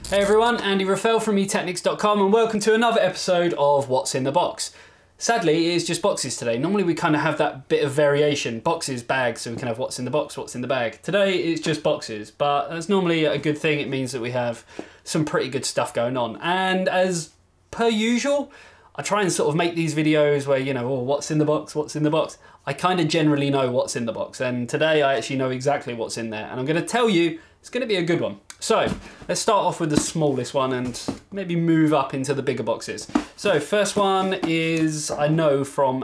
Hey everyone, Andy Raffel from eTeknix.com and welcome to another episode of What's in the Box. Sadly, it's just boxes today. Normally we kind of have that bit of variation, boxes, bags, so we can have what's in the box, what's in the bag. Today it's just boxes, but that's normally a good thing. It means that we have some pretty good stuff going on. And as per usual, I try and sort of make these videos where, you know, oh, what's in the box, what's in the box. I kind of generally know what's in the box, and today I actually know exactly what's in there, and I'm going to tell you it's going to be a good one. So let's start off with the smallest one and maybe move up into the bigger boxes. So first one is, I know from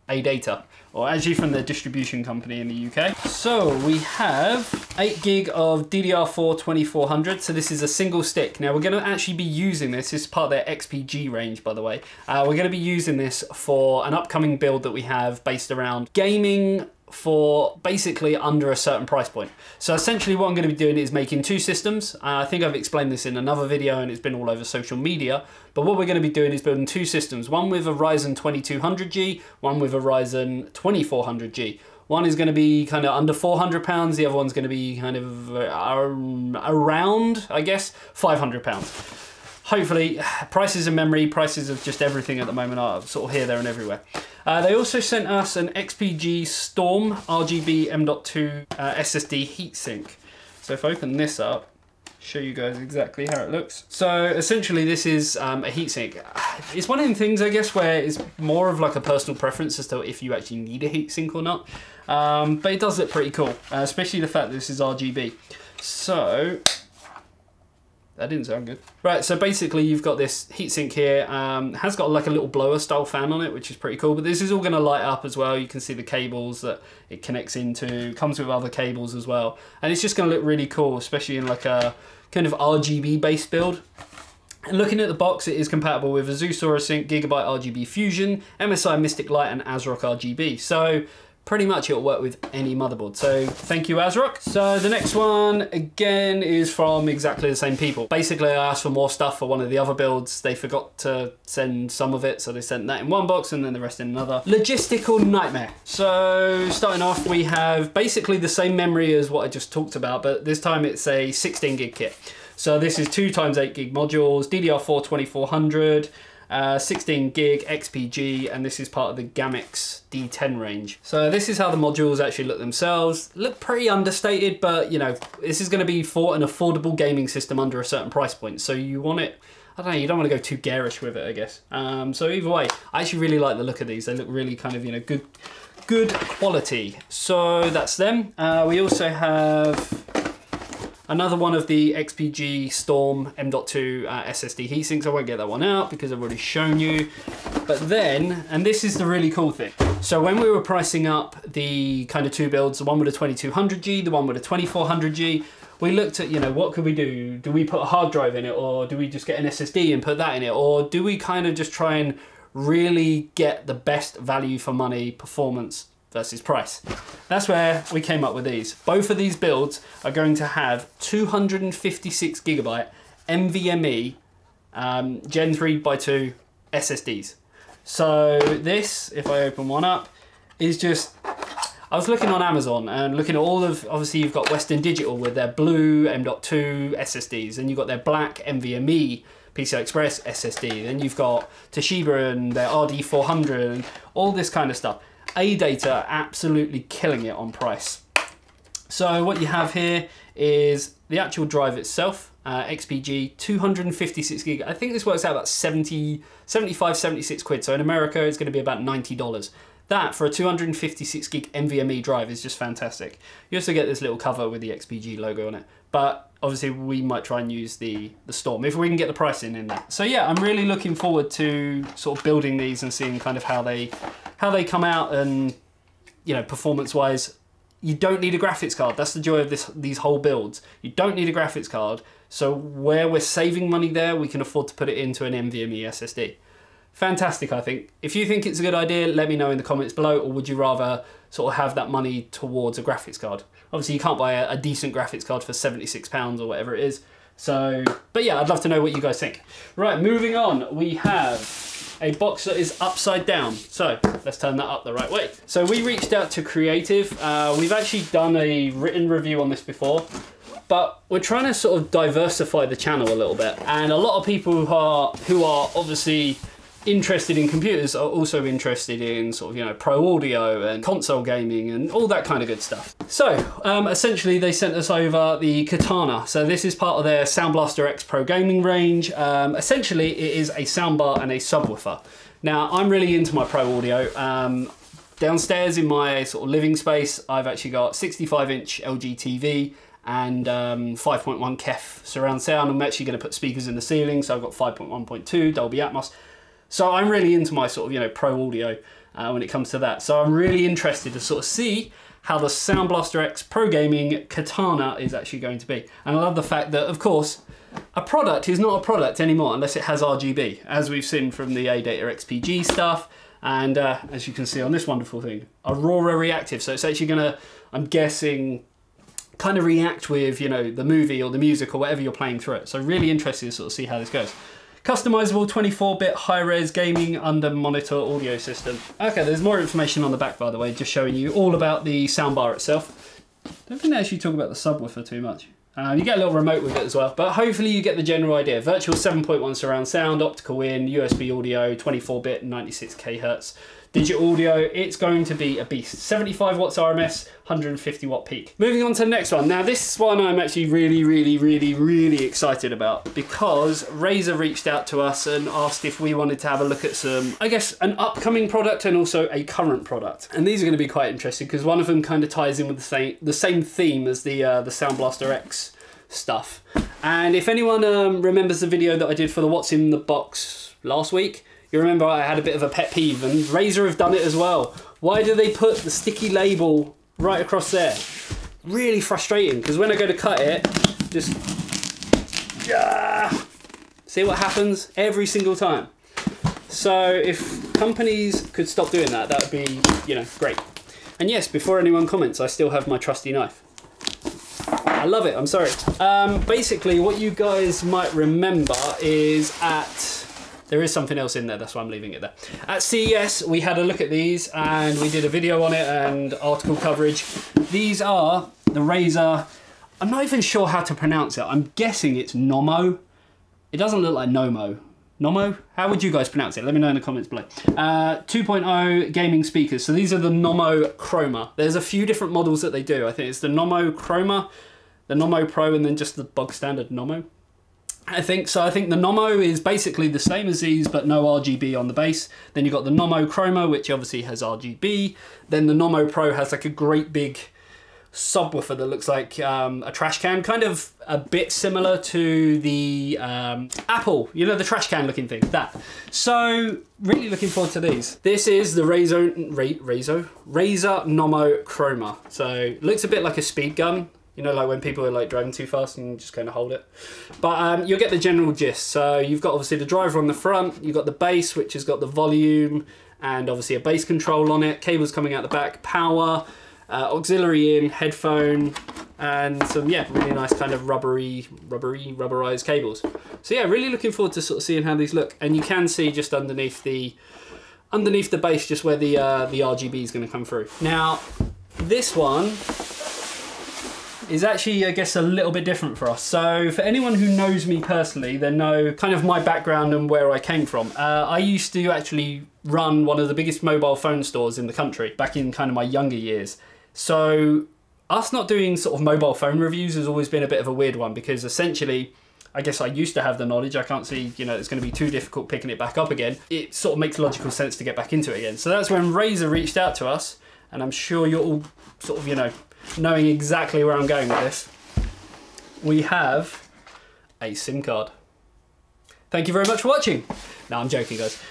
ADATA, or actually from the distribution company in the UK. So we have 8 gig of DDR4 2400. So this is a single stick. Now we're going to actually be using this. This is part of their XPG range, by the way. We're going to be using this for an upcoming build that we have based around gaming for basically under a certain price point. So essentially what I'm going to be doing is making two systems. I think I've explained this in another video and it's been all over social media, but what we're going to be doing is building two systems, one with a Ryzen 2200G, one with a Ryzen 2400G. One is going to be kind of under £400, the other one's going to be kind of around, I guess, £500. Hopefully, prices of memory, prices of just everything at the moment are sort of here, there and everywhere. They also sent us an XPG Storm RGB M.2 SSD heatsink. So if I open this up, show you guys exactly how it looks. So essentially this is a heatsink. It's one of the things, I guess, where it's more of like a personal preference as to if you actually need a heatsink or not. But it does look pretty cool, especially the fact that this is RGB. So that didn't sound good. Right, so basically you've got this heatsink here, has got like a little blower style fan on it, which is pretty cool, but this is all gonna light up as well. You can see the cables that it connects into, comes with other cables as well. And it's just gonna look really cool, especially in like a kind of RGB based build. And looking at the box, it is compatible with Asus AuraSync, Gigabyte RGB Fusion, MSI Mystic Light and ASRock RGB. So pretty much it'll work with any motherboard. So thank you, ASRock. So the next one, again, is from exactly the same people. Basically, I asked for more stuff for one of the other builds. They forgot to send some of it, so they sent that in one box and then the rest in another. Logistical nightmare. So starting off, we have basically the same memory as what I just talked about, but this time it's a 16 gig kit. So this is 2x8 gig modules, DDR4 2400, 16 gig XPG, and this is part of the Gamix D10 range. So this is how the modules actually look themselves. Look pretty understated, but you know, this is going to be for an affordable gaming system under a certain price point. So you want it, I don't know, you don't want to go too garish with it, I guess. So either way, I actually really like the look of these. They look really kind of, you know, good quality. So that's them. We also have another one of the XPG Storm M.2 SSD heatsinks. I won't get that one out because I've already shown you. But then, and this is the really cool thing. So when we were pricing up the kind of two builds, the one with a 2200G, the one with a 2400G, we looked at, you know, what could we do? Do we put a hard drive in it, or do we just get an SSD and put that in it? Or do we kind of just try and really get the best value for money performance versus price? That's where we came up with these. Both of these builds are going to have 256 gigabyte NVMe Gen 3x2 SSDs. So this, if I open one up, is just, I was looking on Amazon and looking at all of, obviously you've got Western Digital with their blue M.2 SSDs, and you've got their black NVMe PCI Express SSD, then you've got Toshiba and their RD400 and all this kind of stuff. ADATA absolutely killing it on price. So what you have here is the actual drive itself, XPG 256 gig. I think this works out about 75, 76 quid. So in America, it's going to be about $90. That for a 256 gig NVMe drive is just fantastic. You also get this little cover with the XPG logo on it, but obviously we might try and use the Storm if we can get the pricing in there. So yeah, I'm really looking forward to sort of building these and seeing kind of how they come out, and you know, performance wise, you don't need a graphics card. That's the joy of these whole builds. You don't need a graphics card. So where we're saving money there, we can afford to put it into an NVMe SSD. Fantastic, I think. If you think it's a good idea, let me know in the comments below, or would you rather sort of have that money towards a graphics card? Obviously you can't buy a decent graphics card for £76 or whatever it is. So, but yeah, I'd love to know what you guys think. Right, moving on, we have a box that is upside down. So let's turn that up the right way. So we reached out to Creative. We've actually done a written review on this before. but we're trying to sort of diversify the channel a little bit. And a lot of people who are obviously interested in computers are also interested in sort of, you know, pro audio and console gaming and all that kind of good stuff. So essentially they sent us over the Katana. So this is part of their Sound Blaster X Pro gaming range. Essentially it is a soundbar and a subwoofer. Now I'm really into my pro audio. Downstairs in my sort of living space, I've actually got 65-inch LG TV and 5.1 KEF surround sound. I'm actually going to put speakers in the ceiling, so I've got 5.1.2 Dolby Atmos. So I'm really into my sort of, you know, pro audio when it comes to that. So I'm really interested to sort of see how the Sound Blaster X Pro Gaming Katana is actually going to be. And I love the fact that, of course, a product is not a product anymore unless it has RGB, as we've seen from the ADATA XPG stuff. And as you can see on this wonderful thing, Aurora Reactive. So it's actually gonna, I'm guessing, kind of react with, you know, the movie or the music or whatever you're playing through it. So really interested to sort of see how this goes. Customizable 24-bit high-res gaming under monitor audio system. Okay, there's more information on the back, by the way, just showing you all about the soundbar itself. Don't think they actually talk about the subwoofer too much. You get a little remote with it as well, but hopefully you get the general idea. Virtual 7.1 surround sound, optical in, USB audio, 24-bit, 96 kHz. Digital audio, it's going to be a beast. 75 watts RMS, 150 watt peak. Moving on to the next one. Now this one I'm actually really excited about, because RAZER reached out to us and asked if we wanted to have a look at some, I guess, an upcoming product and also a current product. And these are going to be quite interesting because one of them kind of ties in with the same theme as the Sound Blaster X stuff. And if anyone remembers the video that I did for the What's in the Box last week, you remember I had a bit of a pet peeve, and RAZER have done it as well. Why do they put the sticky label right across there? Really frustrating, because when I go to cut it, just see what happens every single time. So if companies could stop doing that, that would be, you know, great. And yes, before anyone comments, I still have my trusty knife. I love it, I'm sorry. Basically, what you guys might remember is there is something else in there, that's why I'm leaving it there. At CES, we had a look at these and we did a video on it and article coverage. These are the RAZER, I'm not even sure how to pronounce it. I'm guessing it's Nomo. It doesn't look like Nomo. Nomo? How would you guys pronounce it? Let me know in the comments below. 2.0 gaming speakers. So these are the Nomo Chroma. There's a few different models that they do. I think it's the Nomo Chroma, the Nomo Pro, and then just the bog standard Nomo. I think so. I think the Nomo is basically the same as these, but no RGB on the base. Then you've got the Nomo Chroma, which obviously has RGB. Then the Nomo Pro has like a great big subwoofer that looks like a trash can, kind of a bit similar to the Apple, you know, the trash can looking thing, that. So really looking forward to these. This is the RAZER Nomo Chroma. So looks a bit like a speed gun. You know, like when people are like driving too fast and you just kind of hold it. But you'll get the general gist. So you've got obviously the driver on the front, you've got the bass, which has got the volume and obviously a bass control on it, cables coming out the back, power, auxiliary in, headphone, and some, yeah, really nice kind of rubberized cables. So yeah, really looking forward to sort of seeing how these look. And you can see just underneath the bass, just where the RGB is going to come through. Now, this one is actually, I guess, a little bit different for us. So for anyone who knows me personally, they know kind of my background and where I came from. I used to actually run one of the biggest mobile phone stores in the country back in kind of my younger years. So us not doing sort of mobile phone reviews has always been a bit of a weird one, because essentially, I guess I used to have the knowledge. I can't see, you know, it's going to be too difficult picking it back up again. It sort of makes logical sense to get back into it again. So that's when RAZER reached out to us, and I'm sure you're all sort of, you know, knowing exactly where I'm going with this. We have a SIM card. Thank you very much for watching. No, I'm joking, guys.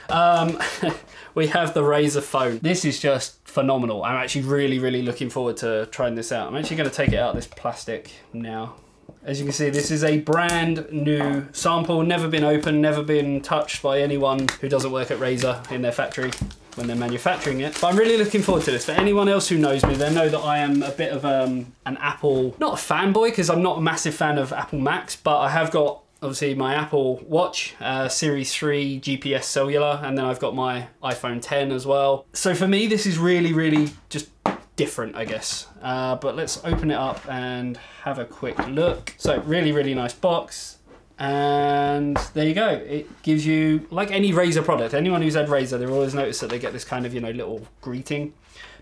We have the RAZER phone. This is just phenomenal. I'm actually really looking forward to trying this out. I'm actually going to take it out of this plastic now. As you can see, this is a brand new sample, never been opened, never been touched by anyone who doesn't work at RAZER in their factory when they're manufacturing it. But I'm really looking forward to this. For anyone else who knows me, they know that I am a bit of an Apple, not a fanboy, because I'm not a massive fan of Apple Macs, but I have got obviously my Apple Watch, Series 3 GPS cellular, and then I've got my iPhone 10 as well. So for me, this is really just different, I guess. But let's open it up and have a quick look. So really, really nice box. And there you go. It gives you, like any RAZER product, anyone who's had RAZER, they've always noticed that they get this kind of, you know, little greeting.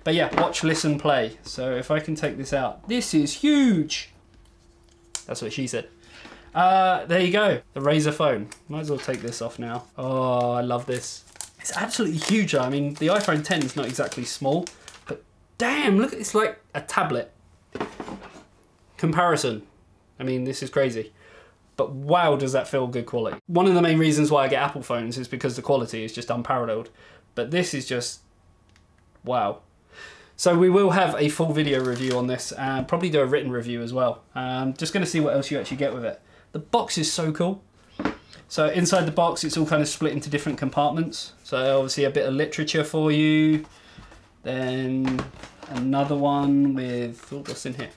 But yeah, watch, listen, play. So if I can take this out, this is huge. That's what she said. There you go, the RAZER phone. Might as well take this off now. Oh, I love this. It's absolutely huge. I mean, the iPhone 10 is not exactly small, but damn, look, it's like a tablet. Comparison. I mean, this is crazy. But wow, does that feel good quality. One of the main reasons why I get Apple phones is because the quality is just unparalleled. But this is just, wow. So we will have a full video review on this and probably do a written review as well. Just going to see what else you actually get with it. The box is so cool. So inside the box, it's all kind of split into different compartments. So obviously a bit of literature for you. Then another one with, oh, what's in here?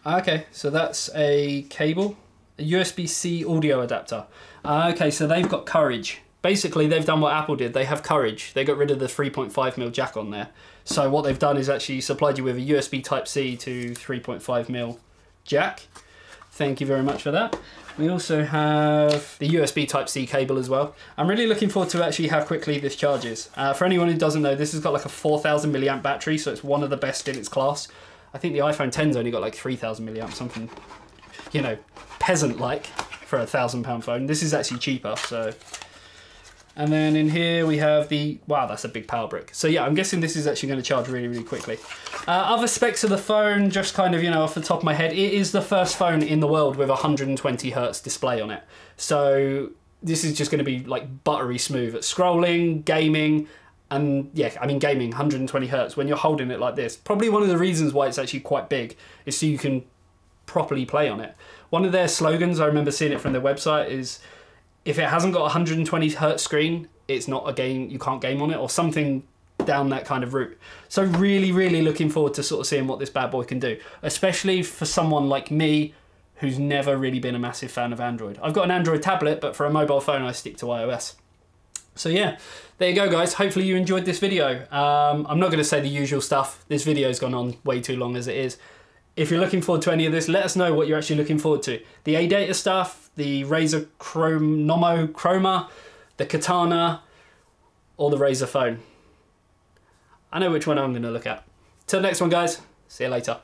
Okay, so that's a cable, a USB-C audio adapter. Okay, so they've got courage. Basically, they've done what Apple did. They have courage. They got rid of the 3.5mm jack on there. So what they've done is actually supplied you with a USB Type-C to 3.5mm jack. Thank you very much for that. We also have the USB Type-C cable as well. I'm really looking forward to actually how quickly this charges. For anyone who doesn't know, this has got like a 4,000 milliamp battery, so it's one of the best in its class. I think the iPhone 10's only got like 3,000 milliamp, something, you know, peasant-like for a £1,000 phone. This is actually cheaper, so. And then in here we have the, wow, that's a big power brick. So yeah, I'm guessing this is actually going to charge really, really quickly. Other specs of the phone, just kind of, you know, off the top of my head, it is the first phone in the world with a 120 Hertz display on it. So this is just going to be like buttery smooth at scrolling, gaming, and yeah, I mean gaming, 120 Hertz when you're holding it like this. Probably one of the reasons why it's actually quite big is so you can properly play on it. One of their slogans, I remember seeing it from their website, is if it hasn't got a 120 Hertz screen, it's not a game, you can't game on it, or something down that kind of route. So really, really looking forward to sort of seeing what this bad boy can do, especially for someone like me who's never really been a massive fan of Android. I've got an Android tablet, but for a mobile phone, I stick to iOS. So yeah, there you go, guys. Hopefully you enjoyed this video. I'm not going to say the usual stuff. This video's gone on way too long as it is. If you're looking forward to any of this, let us know what you're actually looking forward to. The A-Data stuff, the RAZER Chroma, the Katana, or the RAZER phone. I know which one I'm going to look at. Till next one, guys. See you later.